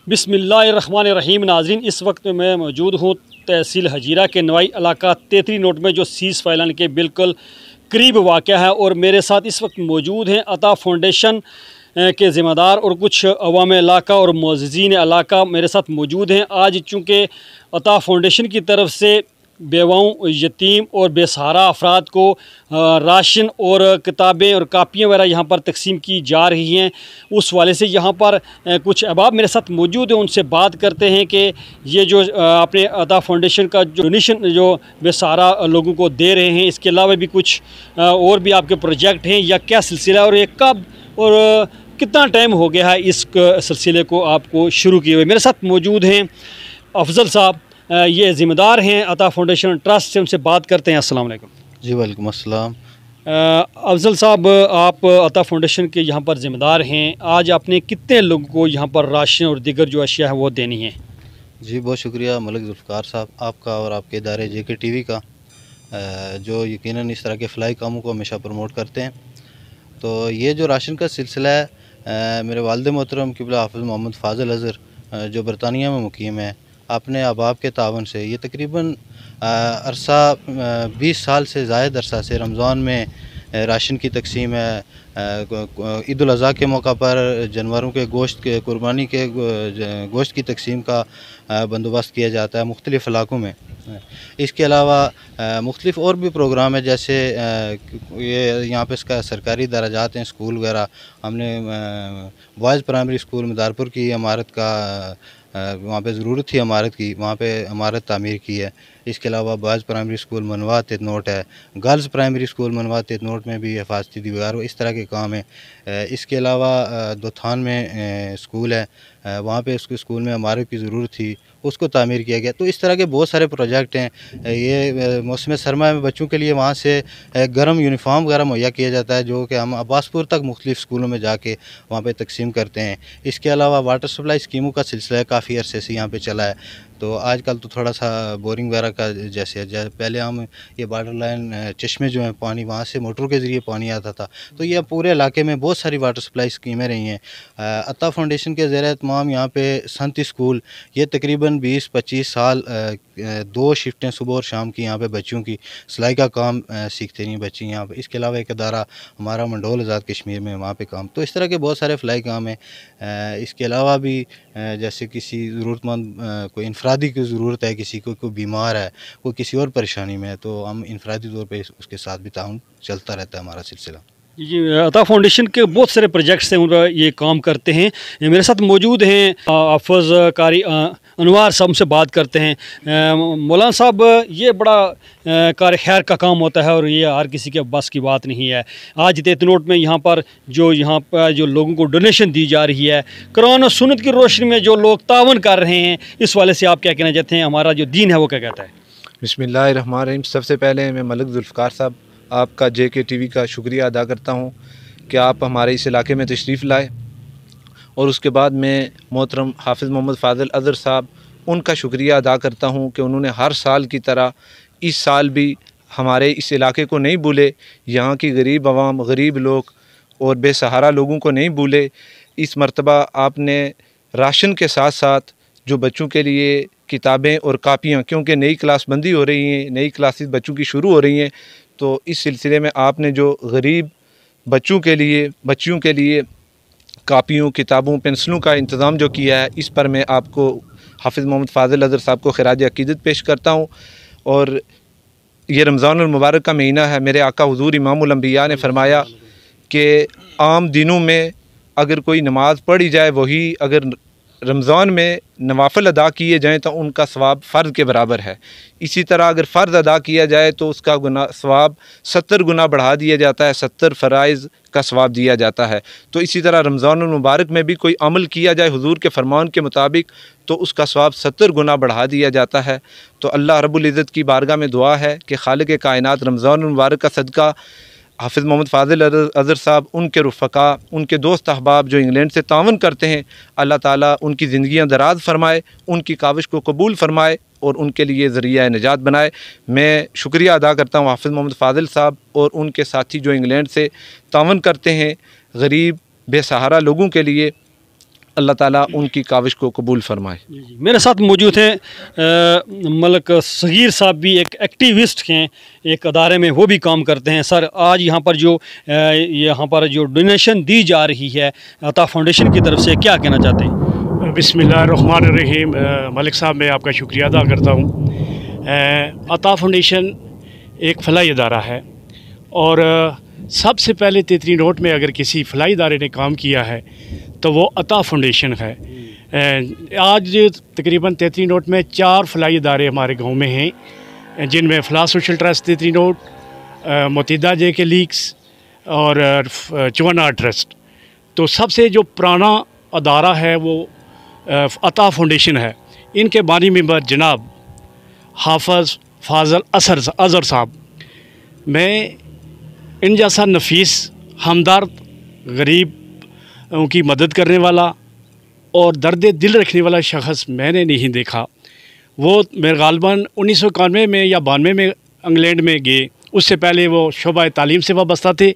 बिस्मिल्लाहिर्रहमानिर्रहीम। नाज़रीन, इस वक्त मैं मौजूद हूँ तहसील हजीरा के नवाई इलाका तेतरी नोट में, जो सीज़ फैलन के बिल्कुल करीब वाक़या है। और मेरे साथ इस वक्त मौजूद हैं अता फाउंडेशन के ज़िम्मेदार और कुछ अवाम इलाका और मुअज़्ज़िज़ीन इलाका मेरे साथ मौजूद हैं। आज चूँकि अता फाउंडेशन की तरफ से बेवाओं, यतीम और बेसहारा अफराद को राशन और किताबें और कापियाँ वगैरह यहाँ पर तकसीम की जा रही हैं, उस वाले से यहाँ पर कुछ अहबाब मेरे साथ मौजूद हैं। उनसे बात करते हैं कि ये जो आपने अता फाउंडेशन का जो डोनेशन जो बेसहारा लोगों को दे रहे हैं, इसके अलावा भी कुछ और भी आपके प्रोजेक्ट हैं या क्या सिलसिला है, और ये कब और कितना टाइम हो गया है इस सिलसिले को आपको शुरू किए हुए। मेरे साथ मौजूद हैं अफजल साहब, ये ज़िम्मेदार हैं अता फाउंडेशन ट्रस्ट से। उनसे बात करते हैं। अस्सलाम वालेकुम। जी वालेकुम अस्सलाम। अफजल साहब, आप अता फाउंडेशन के यहाँ पर ज़िम्मेदार हैं। आज आपने कितने लोगों को यहाँ पर राशन और दीगर जो अशिया है वो देनी है? जी बहुत शुक्रिया मलिक जुल्फ़िकार साहब आपका और आपके इदारे JK TV का, जो यकीनन इस तरह के फ़लाई कामों को हमेशा प्रमोट करते हैं। तो ये जो राशन का सिलसिला है, मेरे वालिद मोहतरम क़िबला हाफ़िज़ मोहम्मद फ़ाज़िल अज़हर जो बरतानिया में मुकीम है, अपने अहबाब के तावन से ये तकरीबन अरसा 20 साल से ज़ायद अरसा से रमज़ान में राशन की तकसीम है। ईद उल अज़हा के मौका पर जानवरों के गोश्त के कुर्बानी के गोश्त की तकसीम का बंदोबस्त किया जाता है मुख्तलिफ़ इलाकों में। इसके अलावा मुख्तलिफ़ और भी प्रोग्राम है, जैसे ये यहाँ पे इसका सरकारी दराजात हैं, स्कूल वगैरह। हमने बॉयज़ प्राइमरी स्कूल मदारपुर की इमारत का वहाँ पे ज़रूरत थी इमारत की, वहाँ पे इमारत तामीर की है। इसके अलावा बॉयज़ प्राइमरी स्कूल मनवा तेतनोट है, गर्ल्स प्राइमरी स्कूल मनवा तेतनोट में भी हिफाजती दीवार इस तरह के काम है। इसके अलावा दोथान में स्कूल है, वहाँ पे उसके स्कूल में इमारत की ज़रूरत थी, उसको तामीर किया गया। तो इस तरह के बहुत सारे प्रोजेक्ट हैं। ये मौसम सरमा में बच्चों के लिए वहाँ से गर्म यूनिफॉर्म वगैरह मुहैया किया जाता है, जो कि हम अब्बासपुर तक मुख्तलिफ़ स्कूलों में जाके वहाँ पे तकसीम करते हैं। इसके अलावा वाटर सप्लाई स्कीमों का सिलसिला काफ़ी अरसे से यहाँ पे चला है। तो आजकल तो थोड़ा सा बोरिंग वगैरह का जैसे पहले हम ये बॉर्डर लाइन चश्मे जो हैं पानी, वहाँ से मोटरों के ज़रिए पानी आता था। तो ये पूरे इलाके में बहुत सारी वाटर सप्लाई स्कीमें रही हैं। अता फाउंडेशन के ज़रिए तमाम यहाँ पे संत स्कूल, ये तकरीबन 20-25 साल 2 शिफ्टें सुबह और शाम की यहाँ पे बच्चों की सिलाई का काम सीखते रही बच्ची यहाँ पे। इसके अलावा एक अदारा हमारा मंडोल आज़ाद कश्मीर में, वहाँ पे काम। तो इस तरह के बहुत सारे फ़लाई काम हैं। इसके अलावा भी जैसे किसी ज़रूरतमंद कोई इनफरादी की ज़रूरत है, किसी को कोई बीमार है, कोई किसी और परेशानी में है, तो हम इनफरादी तौर पे उसके साथ भी ताउन चलता रहता है हमारा सिलसिला। जी, अता फाउंडेशन के बहुत सारे प्रोजेक्ट्स हैं, उनका ये काम करते हैं। मेरे साथ मौजूद हैं अफज कारी अनवार साहब, से बात करते हैं। मौलाना साहब, ये बड़ा कार खैर का काम होता है और ये हर किसी के बस की बात नहीं है। आज तेतनोट में यहाँ पर जो लोगों को डोनेशन दी जा रही है, कुरान और सुन्नत की रोशनी में जो लोग तावन कर रहे हैं, इस वाले से आप क्या कहना चाहते हैं? हमारा जो दीन है वो क्या कहता है? बिस्मिल्लाहिर्रहमानिर्रहीम। सबसे पहले मैं मलिक जुल्फ़िकार साहब आपका JK TV का शुक्रिया अदा करता हूँ कि आप हमारे इस इलाके में तशरीफ़ लाए। और उसके बाद मैं मोहतरम हाफ़िज़ मोहम्मद फ़ाज़िल अज़हर साहब, उनका शुक्रिया अदा करता हूँ कि उन्होंने हर साल की तरह इस साल भी हमारे इस इलाके को नहीं भूले, यहाँ की गरीब आवाम, गरीब लोग और बेसहारा लोगों को नहीं भूले। इस मरतबा आपने राशन के साथ साथ जो बच्चों के लिए किताबें और कापियाँ, क्योंकि नई क्लास बंदी हो रही हैं, नई क्लासेस बच्चों की शुरू हो रही हैं, तो इस सिलसिले में आपने जो गरीब बच्चों के लिए, बच्चियों के लिए कापियों, किताबों, पेंसिलों का इंतज़ाम जो किया है, इस पर मैं आपको हाफ़िज़ मोहम्मद फ़ाज़िल अज़हर साहब को खिराज अक़ीदत पेश करता हूँ। और ये रमज़ानुल मुबारक का महीना है। मेरे आका हुज़ूर इमामुल अंबिया ने फरमाया कि आम दिनों में अगर कोई नमाज़ पढ़ी जाए, वही अगर रमज़ान में नवाफ़िल अदा किए जाएँ तो उनका सवाब फ़र्ज़ के बराबर है। इसी तरह अगर फ़र्ज़ अदा किया जाए तो उसका सवाब 70 गुना बढ़ा दिया जाता है, 70 फ़राइज़ का सवाब दिया जाता है। तो इसी तरह रमज़ानुल मुबारक में भी कोई अमल किया जाए हुज़ूर के फरमान के मुताबिक, तो उसका सवाब 70 गुना बढ़ा दिया जाता है। तो अल्लाह रब्बुल इज़्ज़त की बारगाह में दुआ है कि खालिक़ कायनात रमज़ानुल मुबारक का सदका हाफ़िज़ मोहम्मद फ़ाज़िल अज़हर साहब, उनके रुफ़क़ा, उनके दोस्त अहबाब जो इंग्लैंड से तावन करते हैं, अल्लाह ताला उनकी ज़िंदगियाँ दराज़ फ़रमाए, उनकी काविश को कबूल फ़रमाए और उनके लिए ज़रिया निजात बनाए। मैं शुक्रिया अदा करता हूँ हाफ़िज़ मोहम्मद फ़ाज़िल साहब और उनके साथी जो इंग्लैंड से तावन करते हैं गरीब बेसहारा लोगों के लिए। अल्लाह ताला उनकी काविश को कबूल फरमाए। मेरे साथ मौजूद हैं मलक सगीर साहब, भी एक एक्टिविस्ट हैं, एक अदारे में वो भी काम करते हैं। सर, आज यहाँ पर जो डोनेशन दी जा रही है अता फाउंडेशन की तरफ से, क्या कहना चाहते हैं? बिस्मिल्लाहिर्रहमानिर्रहीम। मलिक साहब, मैं आपका शुक्रिया अदा करता हूँ। अता फाउंडेशन एक फलाही इदारा है और सबसे पहले तेतरी नोट में अगर किसी फलाही इदारे ने काम किया है तो वो अता फाउंडेशन है। आज तकरीबन तेतरी नोट में 4 फलाही इदारे हमारे गांव में हैं, जिनमें फलाह सोशल ट्रस्ट तेतरी नोट, मुत्तहिदा JK लीग्स और चुवाना ट्रस्ट। तो सबसे जो पुराना अदारा है वो अता फाउंडेशन है। इनके बानी मेंबर जनाब हाफिज़ फाज़ल अज़हर साहब। मैं इन जैसा नफीस, हमदर्द, गरीब उनकी मदद करने वाला और दर्द दिल रखने वाला शख्स मैंने नहीं देखा। वो मेरे गालबन 1991 में या 92 में इंग्लैंड में गए, उससे पहले वो शोबा तालीम से वाबस्ता थे।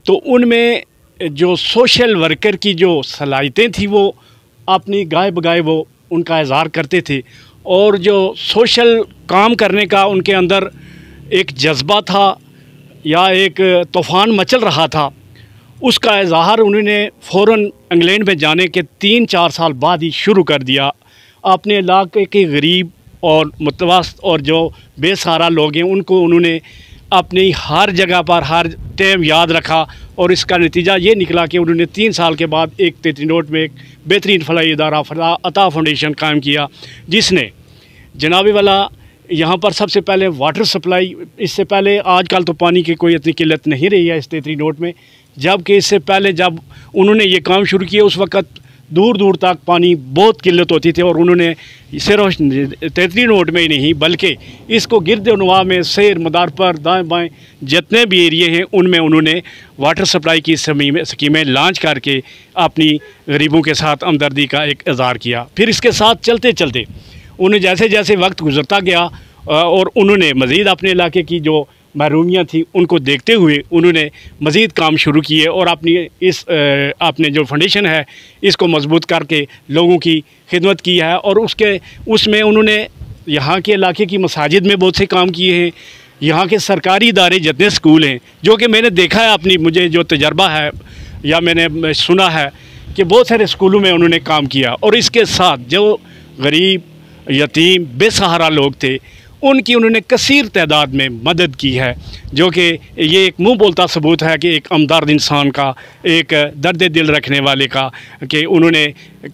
तो उनमें जो सोशल वर्कर की जो सलाहियतें थी वो अपनी गाय बगाए वो उनका इज़हार करते थे, और जो सोशल काम करने का उनके अंदर एक जज्बा था या एक तूफ़ान मचल रहा था, उसका इज़हार उन्होंने फ़ौरन इंग्लैंड में जाने के 3-4 साल बाद ही शुरू कर दिया। अपने इलाके के गरीब और मुतवस्सित और जो बेसहारा लोग हैं उनको उन्होंने अपनी हर जगह पर हर टाइम याद रखा, और इसका नतीजा ये निकला कि उन्होंने 3 साल के बाद एक तेतरी नोट में एक बेहतरीन फलाही इदारा अता फाउंडेशन कायम किया, जिसने जनाबे वाला यहाँ पर सबसे पहले वाटर सप्लाई, इससे पहले आजकल तो पानी की कोई इतनी किल्लत नहीं रही है इस तेतरी नोट में, जबकि इससे पहले जब उन्होंने ये काम शुरू किया उस वक़्त दूर दूर तक पानी बहुत किल्लत होती थी। और उन्होंने सिर्फ तेतरी नोट में ही नहीं बल्कि इसको गिरदनवा में सैर मदार पर दाएँ बाएँ जितने भी एरिए हैं उनमें उन्होंने वाटर सप्लाई की स्कीमें लॉन्च करके अपनी गरीबों के साथ हमदर्दी का एक इज़हार किया। फिर इसके साथ चलते चलते उन्हें जैसे जैसे वक्त गुजरता गया और उन्होंने मज़ीद अपने इलाके की जो महरूमियाँ थी उनको देखते हुए उन्होंने मज़ीद काम शुरू किए और अपने जो फाउंडेशन है इसको मजबूत करके लोगों की खिदमत की है। और उसमें उन्होंने यहाँ के इलाके की मसाजिद में बहुत से काम किए हैं। यहाँ के सरकारी इदारे जितने स्कूल हैं, जो कि मैंने देखा है, मुझे जो तजर्बा है या मैंने सुना है कि बहुत सारे स्कूलों में उन्होंने काम किया। और इसके साथ जो गरीब, यतीम, बेसहारा लोग थे उनकी उन्होंने कसीर तादाद में मदद की है, जो कि ये एक मुंह बोलता सबूत है कि एक हमदर्द इंसान का, एक दर्द दिल रखने वाले का, कि उन्होंने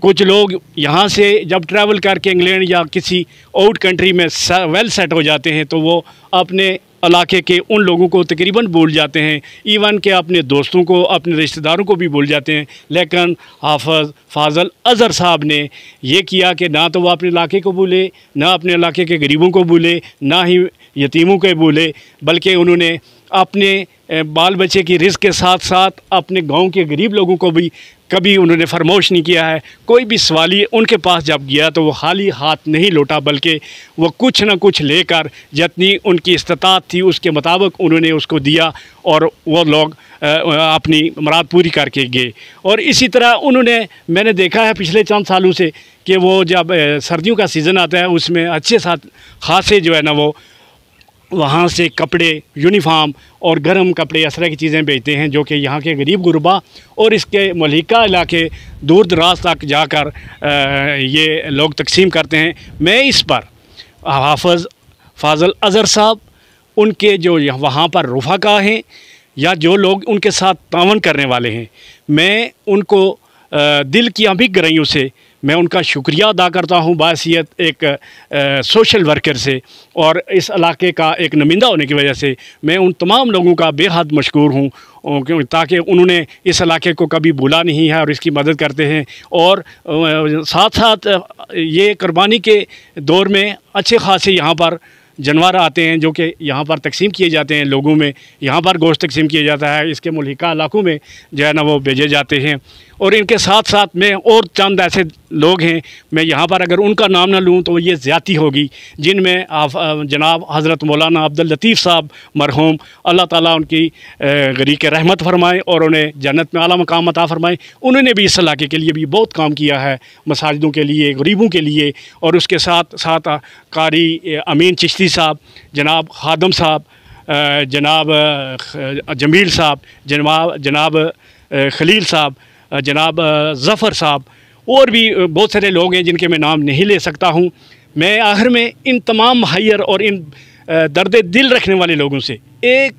कुछ लोग यहाँ से जब ट्रैवल करके इंग्लैंड या किसी आउट कंट्री में वेल सेट हो जाते हैं तो वो अपने इलाके के उन लोगों को तकरीबन भूल जाते हैं, इवन के अपने दोस्तों को, अपने रिश्तेदारों को भी भूल जाते हैं। लेकिन हाफिज़ फाज़ल अज़हर साहब ने ये किया कि ना तो वो अपने इलाके को भूले, ना अपने इलाके के गरीबों को भूले, ना ही यतीमों को भूले, बल्कि उन्होंने अपने बाल बच्चे की रिज़्क़ के साथ साथ अपने गांव के गरीब लोगों को भी कभी उन्होंने फरमोश नहीं किया है। कोई भी सवाली उनके पास जब गया तो वो खाली हाथ नहीं लौटा, बल्कि वो कुछ न कुछ लेकर जितनी उनकी इस्तात थी उसके मुताबिक उन्होंने उसको दिया और वो लोग अपनी मुराद पूरी करके गए। और इसी तरह मैंने देखा है पिछले चंद सालों से कि वो जब सर्दियों का सीज़न आता है उसमें अच्छे साथ खासे जो है ना वो वहाँ से कपड़े, यूनिफॉर्म और गर्म कपड़े, इस तरह की चीज़ें बेचते हैं, जो कि यहाँ के गरीब गुरबा और इसके मलिका इलाके दूर दराज तक जाकर ये लोग तकसीम करते हैं। मैं इस पर हाफिज़ फाज़ल अज़हर साहब, उनके जो वहाँ पर रुफ़ाका हैं या जो लोग उनके साथ तावन करने वाले हैं, मैं उनको दिल की अभी गहराइयों से मैं उनका शुक्रिया अदा करता हूँ बासियत एक सोशल वर्कर से, और इस इलाके का एक नुमाइंदा होने की वजह से मैं उन तमाम लोगों का बेहद मशकूर हूँ, ताकि उन्होंने इस इलाके को कभी भूला नहीं है और इसकी मदद करते हैं। और साथ साथ ये कुर्बानी के दौर में अच्छे खासे यहाँ पर जानवर आते हैं जो कि यहाँ पर तकसीम किए जाते हैं, लोगों में यहाँ पर गोश्त तकसीम किया जाता है, इसके मुल्हिका इलाकों में जो है ना वो भेजे जाते हैं। और इनके साथ साथ में और चंद ऐसे लोग हैं, मैं यहाँ पर अगर उनका नाम ना लूँ तो ये ज़्यादती होगी, जिनमें आप जनाब हज़रत मौलाना अब्दुल लतीफ़ साहब मरहूम, अल्लाह ताला उनकी गरीक रहमत फरमाए और उन्हें जन्नत में आला मकाम अता फरमाए। उन्होंने भी इस इलाके के लिए भी बहुत काम किया है, मसाजिदों के लिए, गरीबों के लिए। और उसके साथ साथ कारी अमीन चिश्ती साहब, जनाब खादम साहब, जनाब जमील साहब, जनाब खलील साहब, जनाब ज़फ़र साहब, और भी बहुत सारे लोग हैं जिनके मैं नाम नहीं ले सकता हूँ। मैं आखिर में इन तमाम मुहैयर और इन दर्द दिल रखने वाले लोगों से एक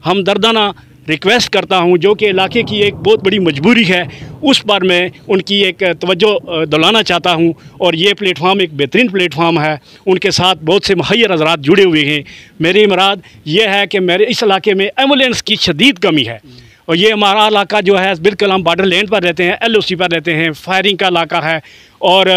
हमदर्दाना रिक्वेस्ट करता हूं, जो कि इलाके की एक बहुत बड़ी मजबूरी है, उस पर मैं उनकी एक तवज्जो दिलाना चाहता हूं। और ये प्लेटफार्म एक बेहतरीन प्लेटफार्म है, उनके साथ बहुत से मुहैयर हज़रात जुड़े हुए हैं। मेरी मुराद ये है कि मेरे इस इलाके में एम्बुलेंस की शदीद कमी है, और ये हमारा इलाका जो है बिल्कुल हम बॉर्डर लैंड पर रहते हैं, LOC पर रहते हैं, फायरिंग का इलाका है और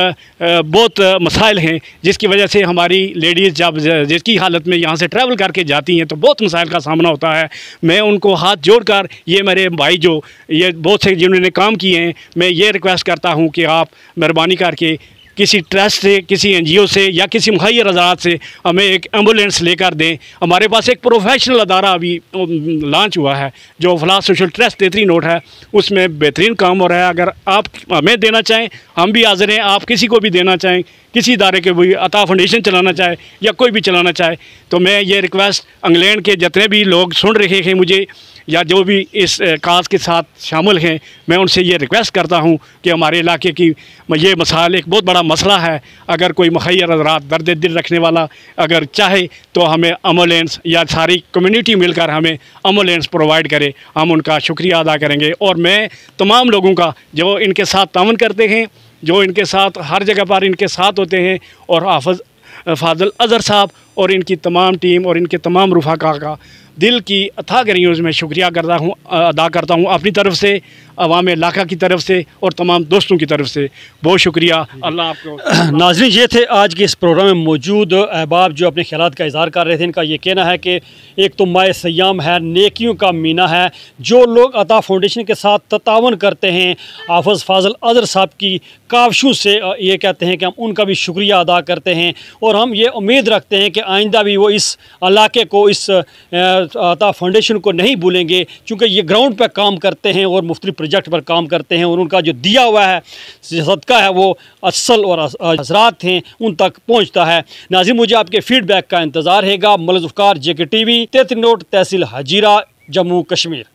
बहुत मसाइल हैं, जिसकी वजह से हमारी लेडीज़ जब जिसकी हालत में यहाँ से ट्रैवल करके जाती हैं तो बहुत मसाइल का सामना होता है। मैं उनको हाथ जोड़कर, ये मेरे भाई जो ये बहुत से जिन्होंने काम किए हैं, मैं ये रिक्वेस्ट करता हूँ कि आप मेहरबानी करके किसी ट्रस्ट से, किसी NGO से या किसी मुहैयर हज़रात से हमें एक एम्बुलेंस लेकर दें। हमारे पास एक प्रोफेशनल अदारा अभी लॉन्च हुआ है जो फलाह सोशल ट्रस्ट 33 नोट है, उसमें बेहतरीन काम हो रहा है। अगर आप हमें देना चाहें, हम भी हाज़िर हैं। आप किसी को भी देना चाहें, किसी इदारे के भी, अता फाउंडेशन चलाना चाहे या कोई भी चलाना चाहे, तो मैं ये रिक्वेस्ट इंग्लैंड के जितने भी लोग सुन रहे हैं मुझे, या जो भी इस काज के साथ शामिल हैं, मैं उनसे ये रिक्वेस्ट करता हूँ कि हमारे इलाके की ये मसाइल एक बहुत बड़ा मसला है। अगर कोई मुखैर हज़रात दर्द दिल रखने वाला अगर चाहे तो हमें एम्बुलेंस, या सारी कम्युनिटी मिलकर हमें एम्बुलेंस प्रोवाइड करे, हम उनका शुक्रिया अदा करेंगे। और मैं तमाम लोगों का जो इनके साथ तावन करते हैं, जो इनके साथ हर जगह पर इनके साथ होते हैं, और हाफ़िज़ फ़ाज़िल अज़हर साहब और इनकी तमाम टीम और इनके तमाम रुफ़ाका का दिल की अथाह गहराइयों से मैं शुक्रिया अदा करता हूँ अपनी तरफ से, अवाम इलाका की तरफ से और तमाम दोस्तों की तरफ से। बहुत शुक्रिया। अल्लाह आपको। नाज़रीन, ये थे आज के इस प्रोग्राम में मौजूद अहबाब जो अपने ख़यालात का इज़हार कर रहे थे। इनका ये कहना है कि एक तो माह सयाम है, नेकियों का महीना है, जो लोग अता फाउंडेशन के साथ ततावन करते हैं, हाफ़िज़ फ़ाज़िल अज़हर साहब की काविशों से ये कहते हैं कि हम उनका भी शुक्रिया अदा करते हैं। और हम ये उम्मीद रखते हैं कि आइंदा भी वो इस इलाके को, इस अता फाउंडेशन को नहीं भूलेंगे, क्योंकि ये ग्राउंड पर काम करते हैं और मुख्तलिफ प्रोजेक्ट पर काम करते हैं, और उनका जो दिया हुआ है सदका है वो असल और हज़रात हैं उन तक पहुँचता है। नाज़रीन, मुझे आपके फीडबैक का इंतज़ार रहेगा। Malik Zulfikar, JK TV, 33 note, तहसील हजीरा, जम्मू कश्मीर।